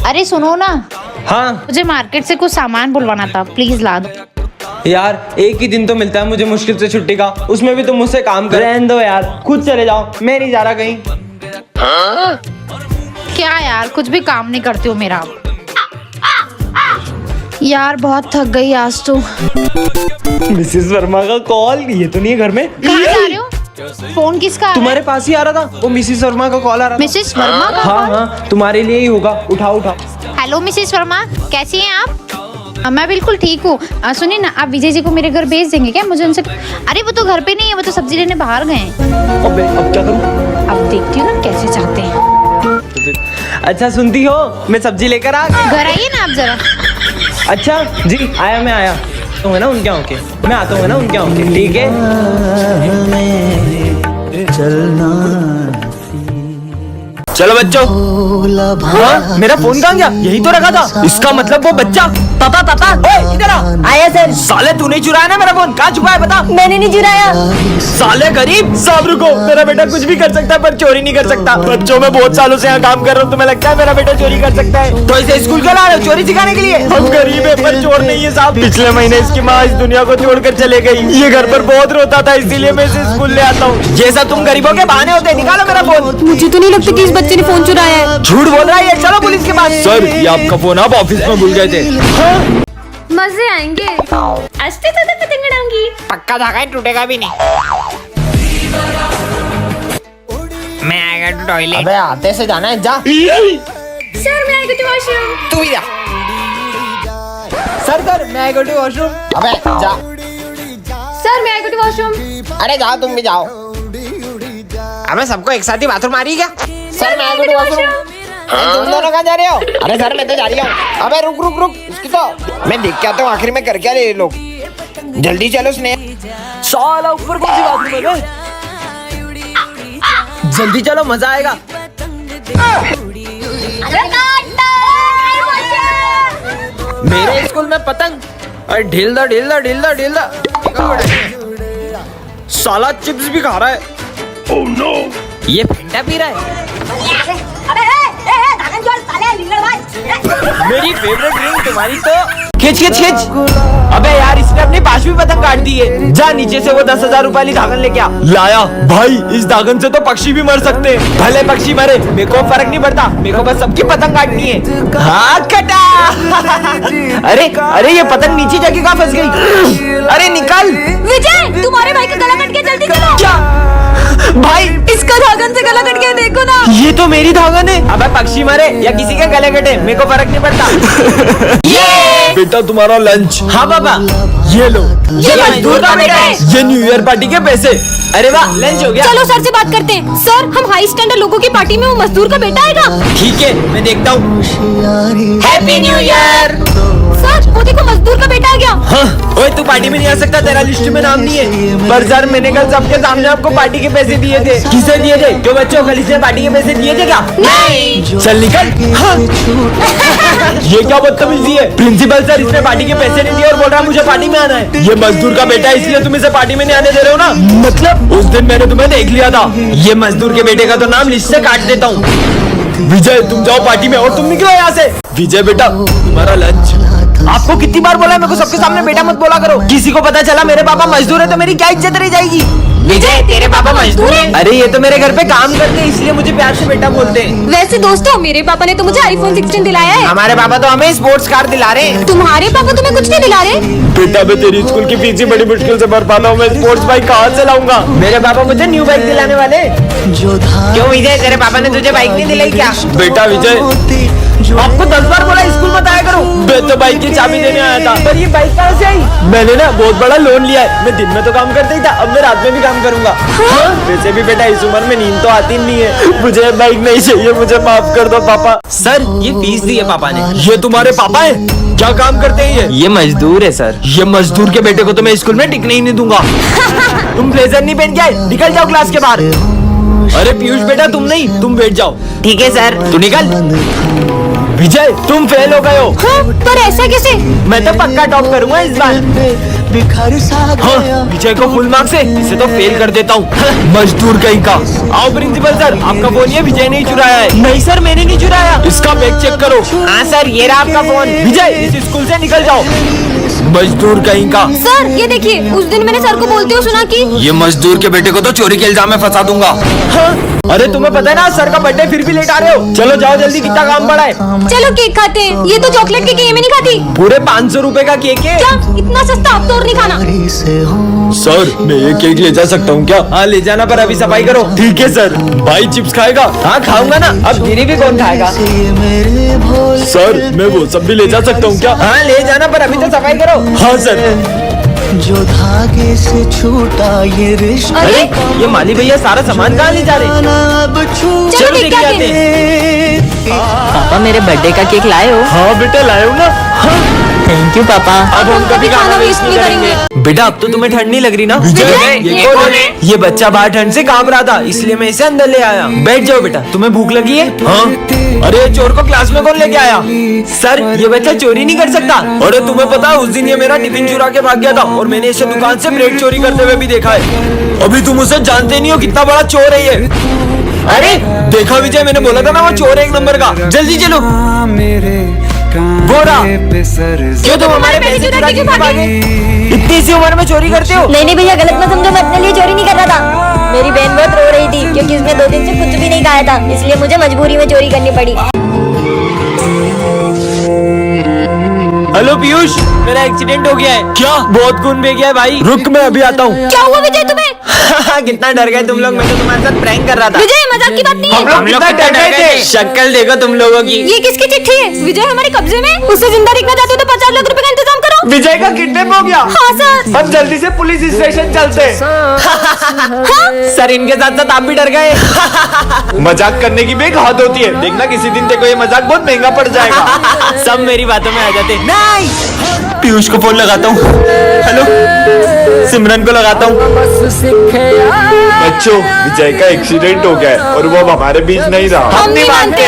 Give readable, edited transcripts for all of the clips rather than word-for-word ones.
अरे सुनो ना, हाँ मुझे मार्केट से कुछ सामान बुलवाना था, प्लीज ला दो। यार, एक ही दिन तो मिलता है मुझे मुश्किल से छुट्टी का, उसमें भी तुम मुझसे काम कर। रहने दो यार, खुद चले जाओ, मैं नहीं जा रहा कहीं। क्या यार, कुछ भी काम नहीं करती हो मेरा। यार बहुत थक गई आज तो। मिसेस वर्मा का कॉल, ये तो नहीं है घर में। कहाँ जा रहे हो? फोन किसका? तुम्हारे पास ही आ रहा था, वो मिसेस वर्मा का कॉल आ रहा था। मिसेस वर्मा का? हाँ हाँ, तुम्हारे लिए ही होगा, उठाओ उठाओ। हेलो मिसेस वर्मा, कैसी हैं आप? मैं बिल्कुल ठीक हूँ। सुनिए ना, आप विजय जी को मेरे घर भेज देंगे क्या? मुझे उनसे, अरे वो तो घर पे नहीं है, वो तो सब्जी लेने बाहर गए हैं। अबे अब क्या करूँ? अब देखती हूँ ना कैसे चाहते हैं। अच्छा सुनती हो, मैं सब्जी लेकर आ। घर आइए ना आप जरा। अच्छा जी, आया मैं आया तो है ना उनके यहाँ के, मैं आता हूँ ना उनके यहाँ के, ठीक है। चलो बच्चों। हाँ, मेरा फोन कहाँ गया? यही तो रखा था। इसका मतलब वो बच्चा। पापा पापा, ओए इधर आ। आया सर। साले तूने चुराया ना मेरा फोन? कहाँ छुपा है बता। मैंने नहीं चुराया। साले गरीब। साहब रुको, मेरा बेटा कुछ भी कर सकता है पर चोरी नहीं कर सकता। बच्चों, मैं बहुत सालों से यहाँ काम कर रहा हूँ, तुम्हें लगता है मेरा बेटा चोरी कर सकता है? तो इसे स्कूल क्यों ला रहे हो? चोरी सिखाने के लिए? हम गरीब है पर चोर नहीं है साहब। पिछले महीने इसकी माँ इस दुनिया को छोड़कर चले गई। ये घर पर बहुत रोता था, इसीलिए मैं इसे स्कूल ले आता हूँ। ये सब तुम गरीबों के बहाने होते हैं। निकालो मेरा फोन। मुझे तो नहीं लगता कि इस बच्चे ने फोन चुराया है। झूठ बोल रहा है ये, चलो पुलिस के पास। सर, ये आपका फोन आप ऑफिस में भूल गए थे। मजे आएंगे। अस्ते तो पतंग उड़ाऊंगी। पक्का धागा है, टूटेगा भी नहीं। मैं आएगा टू टॉयलेट। अबे आते से जाना है, जा। सर मैं आई गो टू वॉशरूम। तू भी जा। सर मैं गो टू वॉशरूम। अबे जा। सर मैं आई गो टू वॉशरूम। अरे जाओ, तुम भी जाओ। अबे सबको एक साथ ही बाथरूम आ रही क्या? सर मैं आएगा टू वॉशरूम। तुम दोनों कहाँ जा रहे हो? अरे सर मैं तो जा रही हूँ। अबे रुक रुक रुक, इसकी तो मैं देख के आता हूँ आखिर में कर क्या रहे ये लोग। जल्दी चलो स्नेह। साला ऊपर कौन सी बाथरूम है? जल्दी चलो, मजा आएगा। मेरे स्कूल में पतंग, अरे ढील दा ढील दा ढील दा ढील दा। साला चिप्स भी खा रहा है। ओह नो, ये फंडा पी रहा है। मेरी फेवरेट ड्रिंक तुम्हारी तो। खींच खींच खींच। अबे यार, इसने अपनी पांचवी पतंग काट दी है। जा नीचे से वो 10,000 रुपए वाली धागन लेके आ। लाया भाई, इस धागन से तो पक्षी भी मर सकते हैं। भले पक्षी मरे, मेरे को फर्क नहीं पड़ता, मेरे को बस सबकी पतंग काटनी है। हाँ कटा। अरे अरे, ये पतंग नीचे जाके कहाँ फंस गई? अरे निकल। विजय, तुम्हारे भाई का गला कट गया, जल्दी चलो। क्या भाई? इसका धागन से गला कट गया, देखो ना। ये तो मेरी धागन है। अबे पक्षी मरे या किसी के गले कटे, मेरे को फर्क नहीं पड़ता। ये बेटा तुम्हारा लंच। हाँ पापा, ये लो। ये मजदूर का बेटा है। ये न्यू ईयर पार्टी के पैसे। अरे वाह, लंच हो गया। चलो सर से बात करते हैं। सर, हम हाई स्टैंडर्ड लोगों की पार्टी में वो मजदूर का बेटा आएगा। ठीक है, मैं देखता हूँ। Happy new year. सर वो देखो, मजदूर का बेटा आ गया। हाँ, ओए तू पार्टी में नहीं आ सकता, तेरा लिस्ट में नाम नहीं है। पर सर, मैंने कल सबके सामने आपको पार्टी के पैसे दिए थे। किसे दिए थे? जो बच्चों कल इसने पार्टी के पैसे दिए थे क्या? नहीं। चल निकल। हाँ। ये क्या बदतमीजी है? प्रिंसिपल सर, इसने पार्टी के पैसे नहीं दिए और बोल रहा मुझे पार्टी में आना है। ये मजदूर का बेटा है, इसलिए तुम इसे पार्टी में नहीं आने दे रहे हो ना? मतलब उस दिन मैंने तुम्हें देख लिया था। ये मजदूर के बेटे का तो नाम लिस्ट से काट देता हूँ। विजय, तुम जाओ पार्टी में और तुम निकलो यहाँ से। विजय बेटा, तुम्हारा लंच। आपको कितनी बार बोला है मेरे को सबके सामने बेटा मत बोला करो। किसी को पता चला मेरे पापा मजदूर है तो मेरी क्या इज्जत रह जाएगी? विजय, तेरे पापा मजदूर हैं? अरे ये तो मेरे घर पे काम करते हैं, इसलिए मुझे प्यार से बेटा बोलते हैं। वैसे दोस्तों, मेरे पापा ने तो मुझे iPhone 16 दिलाया है। हमारे पापा तो हमें स्पोर्ट्स कार दिला रहे हैं। तुम्हारे पापा तुम्हें कुछ नहीं दिला रहे? बेटा, मैं तेरी स्कूल की फीस ही बड़ी मुश्किल से भर पाता हूँ, मैं स्पोर्ट्स बाइक कहाँ से लाऊंगा? मेरे पापा मुझे न्यू बाइक दिलाने वाले। क्यों विजय, तेरे पापा ने तुझे बाइक नहीं दिलाई क्या? बेटा विजय, आपको 10 बार बोला स्कूल मत आया करो। मैं तो बाइक की चाबी देने आया था। पर ये बाइक कहाँ से आई? मैंने ना बहुत बड़ा लोन लिया है। मैं दिन में तो काम करता ही था, अब मैं रात में भी काम करूंगा। हाँ? वैसे भी बेटा इस उम्र में नींद तो आती नहीं है। मुझे बाइक नहीं चाहिए, मुझे माफ कर दो पापा। सर, ये फीस दी है पापा ने। ये तुम्हारे पापा है? क्या काम करते हैं ये मजदूर है सर। ये मजदूर के बेटे को तो मैं स्कूल में टिकने ही नहीं दूंगा। तुम ब्लेजर नहीं पहन के आए, निकल जाओ क्लास के बाहर। अरे पीयूष बेटा, तुम नहीं, तुम बैठ जाओ। ठीक है सर। तू निकल। विजय, तुम फेल हो गए हो। हाँ, पर ऐसा कैसे? मैं तो पक्का टॉप करूंगा इस बार। बिखर सा गया। विजय को फुल मार्क्स है, इसे तो फेल कर देता हूँ। मजदूर कहीं का। आओ प्रिंसिपल सर, आपका फोन ये विजय ने ही चुराया है। नहीं सर, मैंने नहीं चुराया। इसका बैग चेक करो। हाँ सर, ये रहा आपका फोन। विजय, इस स्कूल से निकल जाओ। मजदूर कहीं का। सर ये देखिए, उस दिन मैंने सर को बोलते हुए सुना कि ये मजदूर के बेटे को तो चोरी के इल्जाम में फंसा दूंगा। अरे तुम्हें पता है ना सर का बर्थडे, फिर भी लेट आ रहे हो। चलो जाओ जल्दी, कितना काम पड़ा है। चलो केक खाते हैं। ये तो चॉकलेट केक है, ये मैं नहीं खाती। पूरे 500 रुपए का केक है। क्या इतना सस्ता? अब तो और नहीं खाना। सर मैं ये केक ले जा सकता हूँ क्या? हाँ ले जाना, पर अभी सफाई करो। ठीक है सर। भाई चिप्स खाएगा? हाँ खाऊंगा ना। अब गिरी भी कौन खाएगा? सर मैं वो सब भी ले जा सकता हूँ क्या? हाँ ले जाना, पर अभी तो सफाई करो। हाँ सर। जो धागे से छूटा ये रिश्ता, अरे ये माली भैया सारा सामान कहाँ ले जा रहे हैं? अब छूट चलो देख केक के खाते आते हैं। हैं। पापा मेरे बर्थडे का केक लाए हो? हाँ बेटा लाए हो ना। हाँ। थैंक यू पापा। अब हम कभी खाना वेस्ट नहीं करेंगे। बेटा अब तो तुम्हें ठंड नहीं लग रही ना? ये कौन है? ये बच्चा बाहर ठंड से कांप रहा था, इसलिए मैं इसे अंदर ले आया। बैठ जाओ बेटा, तुम्हें भूख लगी है? हाँ। अरे चोर को क्लास में कौन लेके आया? सर ये बच्चा चोरी नहीं कर सकता। अरे तुम्हें पता है उस दिन ये मेरा टिफिन चुरा के भाग गया था, और मैंने इसे दुकान से ब्रेड चोरी करते हुए भी देखा है। अभी तुम उसे जानते नहीं हो कितना बड़ा चोर है ये। अरे देखा विजय, मैंने बोला था ना वो चोर है एक नंबर का। जल्दी चलो। बोरा क्यों तुम हमारे पैसे चुरा के भागे? इतनी सी उम्र में चोरी करते हो? नहीं भैया, गलत मत समझो, मैं अपने लिए चोरी नहीं कर रहा था। मेरी बहन बहुत रो रही थी क्योंकि उसने 2 दिन से कुछ भी नहीं खाया था, इसलिए मुझे मजबूरी में चोरी करनी पड़ी। हेलो पीयूष, मेरा एक्सीडेंट हो गया है। क्या? बहुत खून बह गया है भाई। रुक मैं अभी आता हूँ। क्या हुआ विजय तुम्हें? कितना डर गए तुम लोग, मैं तो तुम्हारे साथ प्रैंक कर रहा था। विजय मजाक की बात नहीं है। हम लोग कितना डर गए थे। शक्ल देखो तुम लोगों की। ये किसकी चिट्ठी है? विजय हमारे कब्जे में। उसे जिंदा देखना चाहते हो तो 50 लाख रुपए का इंतजाम करो। विजय का किडनैप हो गया। हाँ सर। हम जल्दी से पुलिस स्टेशन चलते। सर इनके साथ साथ आप भी डर गए। मजाक करने की भी एक हद होती है। देखना किसी दिन तेरे को ये मजाक बहुत महंगा पड़ जाएगा। सब मेरी बातों में आ जाते। नहीं पीयूष को फोन लगाता हूँ। हेलो सिमरन को लगाता हूँ। बच्चों विजय का एक्सीडेंट हो गया है और वो अब हमारे बीच नहीं रहा। हम नहीं मानते।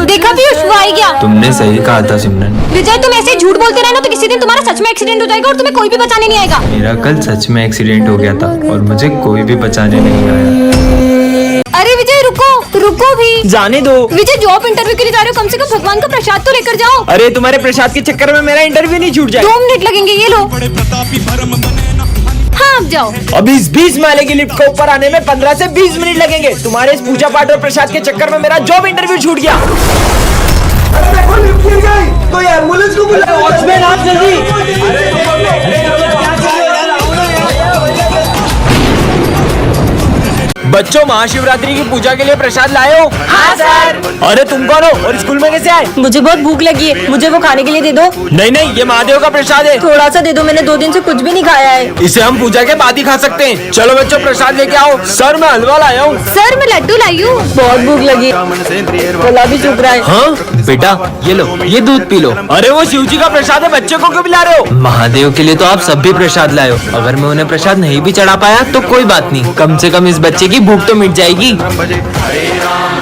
देखा पीयूष, वो आ ही गया। तुमने सही कहा था सिमरन। विजय तुम ऐसे ही झूठ बोलते रहना तो किसी दिन तुम्हारा सच में एक्सीडेंट हो जाएगा और तुम्हें कोई भी बचाने नहीं आएगा। मेरा कल सच में एक्सीडेंट हो गया था और मुझे कोई भी बचाने नहीं आया। अरे विजय रुको, रुको भी। जाने दो। विजय जॉब इंटरव्यू के लिए जा रहे हो, कम से कम भगवान का प्रसाद तो लेकर जाओ। अरे तुम्हारे प्रसाद के चक्कर में मेरा इंटरव्यू नहीं छूट जाए। 2 मिनट लगेंगे, ये लो। हाँ अब जाओ। अभी इस 20 माले की लिफ्ट को ऊपर आने में 15 से 20 मिनट लगेंगे। तुम्हारे इस पूजा पाठ और प्रसाद के चक्कर में मेरा जॉब इंटरव्यू छूट गया। कोई एम्बुलेंस को बुलाओ। वॉचमैन आप जल्दी। बच्चों महाशिवरात्रि की पूजा के लिए प्रसाद लाए हो? हाँ सर। अरे तुम कौन हो और स्कूल में कैसे आए? मुझे बहुत भूख लगी है, मुझे वो खाने के लिए दे दो। नहीं नहीं, ये महादेव का प्रसाद है। थोड़ा सा दे दो, मैंने 2 दिन से कुछ भी नहीं खाया है। इसे हम पूजा के बाद ही खा सकते हैं। चलो बच्चों प्रसाद लेके आओ। सर मैं हलवा लाया हूँ। सर मैं लड्डू लाई हूँ। बहुत भूख लगी, गला भी सूख रहा है। हाँ बेटा ये लो, ये दूध पी लो। अरे वो शिव जी का प्रसाद है, बच्चे को क्यों पिला रहे हो? महादेव के लिए तो आप सब भी प्रसाद लाए हो। अगर मैं उन्हें प्रसाद नहीं भी चढ़ा पाया तो कोई बात नहीं, कम से कम इस बच्चे की भूख तो मिट जाएगी।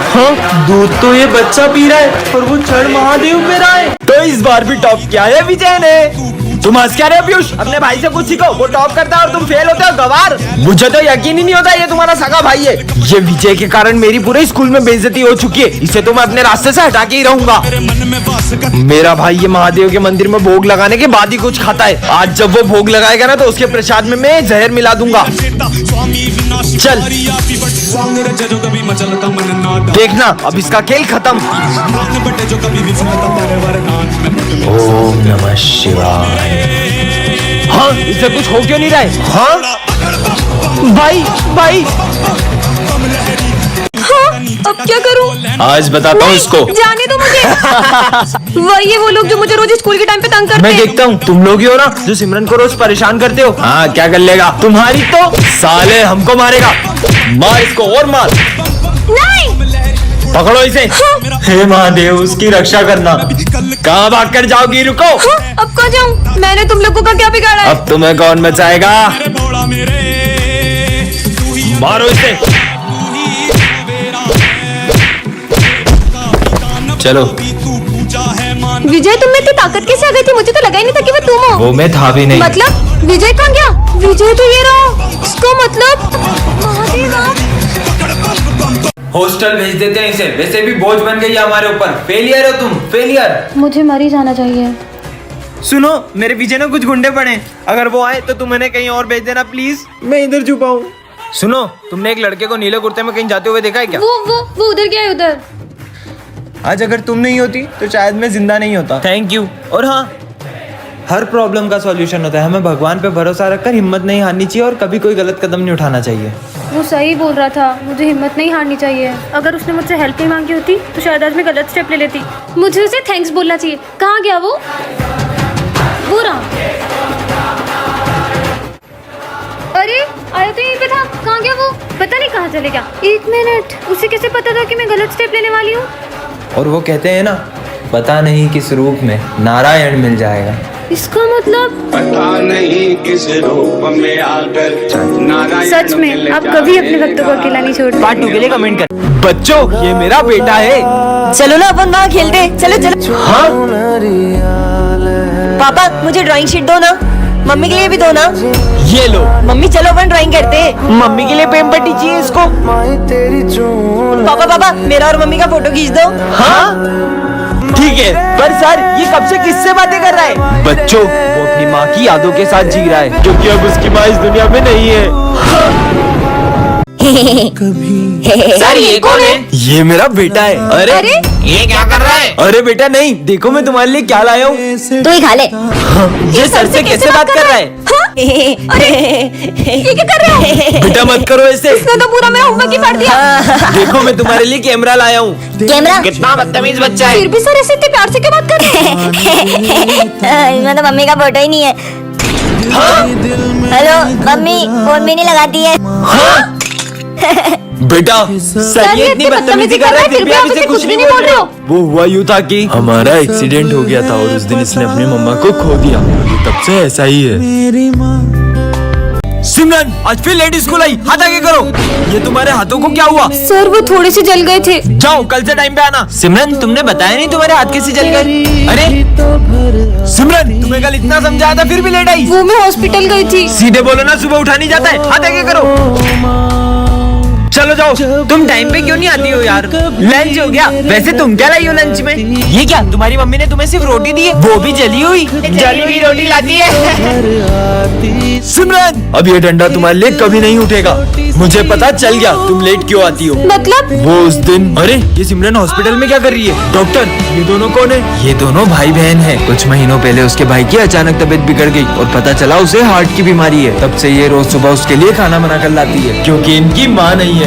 हाँ दूध तो ये बच्चा पी रहा है और वो चढ़ महादेव पे रहा है। तो इस बार भी टॉप किया है विजय ने। तुम हंस क्या रहे हो पीयूष? अपने भाई से कुछ सीखो, वो टॉप करता है और तुम फेल होते हो गवार। मुझे तो यकीन ही नहीं होता ये तुम्हारा सगा भाई है। ये विजय के कारण मेरी पूरे स्कूल में बेइज्जती हो चुकी है, इसे तो मैं अपने रास्ते से हटा के ही रहूंगा। मेरा भाई ये महादेव के मंदिर में भोग लगाने के बाद ही कुछ खाता है। आज जब वो भोग लगाएगा ना तो उसके प्रसाद में मैं जहर मिला दूंगा। चल देखना अब इसका खेल खत्म। ओम नमः शिवाय। हाँ इसे कुछ हो क्यों नहीं रहा है? हाँ भाई भाई। हाँ, अब क्या करूँ? आज बताता हूँ इसको। जाने दो मुझे। वही है वो लोग जो मुझे रोज स्कूल के टाइम पे तंग करते मैं हैं। देखता हूँ तुम लोग ही हो ना जो सिमरन को रोज परेशान करते हो। हाँ क्या कर लेगा? तुम्हारी तो साले हमको मारेगा। मार इसको और मार। नहीं पकड़ो इसे। हे महादेव उसकी रक्षा करना। कहाँ भाग कर जाओगी? रुको। हाँ, अब कहाँ जाऊँ? मैंने तुम लोगों का क्या बिगाड़ा है? अब तुम्हें कौन बचाएगा? मारो इसे। चलो विजय तुम में इतनी ताकत कैसे आ गई थी? मुझे तो लगा ही नहीं था कि वो तुम हो। वो मैं था भी नहीं। मतलब विजय कहाँ गया? विजय तो ये रहा। इसको मतलब महादेव आप। हॉस्टल भेज देते हैं इसे, वैसे भी बोझ बन गई है हमारे ऊपर। फेलियर हो तुम, फेलियर। मुझे मर ही जाना चाहिए। सुनो, मेरे पीछे ना कुछ गुंडे पड़े, अगर वो आए तो तुम इन्हें कहीं और भेज देना प्लीज, मैं इधर छुपा हूँ। सुनो, तुमने एक लड़के को नीले कुर्ते में कहीं जाते हुए देखा है क्या? वो उधर गया है उधर। आज अगर तुम नहीं होती तो शायद मैं जिंदा नहीं होता। Thank you. और हाँ, हर प्रॉब्लम का सॉल्यूशन होता है। हमें भगवान पे भरोसा रखकर हिम्मत नहीं हारनी चाहिए और कभी कोई गलत कदम नहीं उठाना चाहिए। वो सही बोल रहा था, मुझे हिम्मत नहीं हारनी चाहिए। अगर उसने मुझसे हेल्प नहीं मांगी होती तो शायद आज मैं गलत स्टेप ले लेती। मुझे उसे थैंक्स बोलना चाहिए। कहाँ गया वो रहा। अरे आया तो यहीं पे था, कहाँ गया वो? पता नहीं कहाँ चले गया। 1 मिनट, उसे कैसे पता था कि मैं गलत स्टेप लेने वाली हूँ? और वो कहते हैं ना, पता नहीं किस रूप में नारायण मिल जाएगा। इसका मतलब पता नहीं किस रूप में आकर नारायण सच में आप कभी अपने भक्तों को अकेला नहीं छोड़ते। पार्ट 2 के लिए कमेंट कर। बच्चों, ये मेरा बेटा है। चलो ना अपन वहाँ खेलते। चलो। हाँ, पापा मुझे ड्राइंग शीट दो ना, मम्मी के लिए भी दो ना। ये लो। मम्मी चलो अपन ड्राइंग करते हैं। मम्मी के लिए पेन पट्टी चाहिए इसको। पापा मेरा और मम्मी का फोटो खींच दो। हाँ ठीक है, पर सर ये कब से किससे बातें कर रहा है? बच्चों, वो अपनी माँ की यादों के साथ जी रहा है, क्योंकि अब उसकी माँ इस दुनिया में नहीं है। सर ये कौन है? ये मेरा बेटा है। अरे ये क्या कर रहा है? अरे बेटा नहीं, देखो मैं तुम्हारे लिए क्या लाया हूँ। तू ही खा ले। ये सर से कैसे बात कर रहा है? अरे ये क्या कर रहा है? बेटा मत करो ऐसे। इसने तो पूरा मेरा होमवर्क ही पढ़ दिया। देखो मैं तुम्हारे लिए कैमरा लाया हूँ। कैमरा? कितना बदतमीज बच्चा है। फिर भी सर ऐसे इतने प्यार से क्यों बात कर रहे हैं? इसमें तो मम्मी का फोटो ही नहीं है। हेलो मम्मी, फोन भी नहीं लगाती है। बेटा सर ये इतनी बदतमीजी कर रहा है, फिर भी आप इसे कुछ नहीं बोल रहे हो। वो हुआ यूँ था कि हमारा एक्सीडेंट हो गया था और उस दिन इसने अपनी मम्मा को खो दिया। तब से ऐसा ही है। सिमरन, आज फिर लेट स्कूल आई, हाथ आगे करो। ये तुम्हारे हाथों को क्या हुआ? सर वो थोड़े से जल गए थे। जाओ कल से टाइम पे आना। सिमरन, तुमने बताया नहीं तुम्हारे हाथ कैसे जल गए? अरे सिमरन, तुम्हें कल इतना समझाया था फिर भी लेट आई। वो मैं हॉस्पिटल गई थी। सीधे बोलो ना, सुबह उठा नहीं जाता है। हाथ आगे करो। चलो जाओ। तुम टाइम पे क्यों नहीं आती हो यार? लंच हो गया। वैसे तुम क्या लाई हो लंच में? ये क्या, तुम्हारी मम्मी ने तुम्हें सिर्फ रोटी दी है, वो भी जली हुई? जली हुई रोटी लाती है। सिमरन, अब ये डंडा तुम्हारे लिए कभी नहीं उठेगा। मुझे पता चल गया तुम लेट क्यों आती हो। मतलब? वो उस दिन। अरे ये सिमरन हॉस्पिटल में क्या कर रही है? डॉक्टर, ये दोनों कौन है? ये दोनों भाई बहन हैं। कुछ महीनों पहले उसके भाई की अचानक तबीयत बिगड़ गई और पता चला उसे हार्ट की बीमारी है। तब से ये रोज सुबह उसके लिए खाना बना कर लाती है, क्योंकि इनकी माँ नहीं है।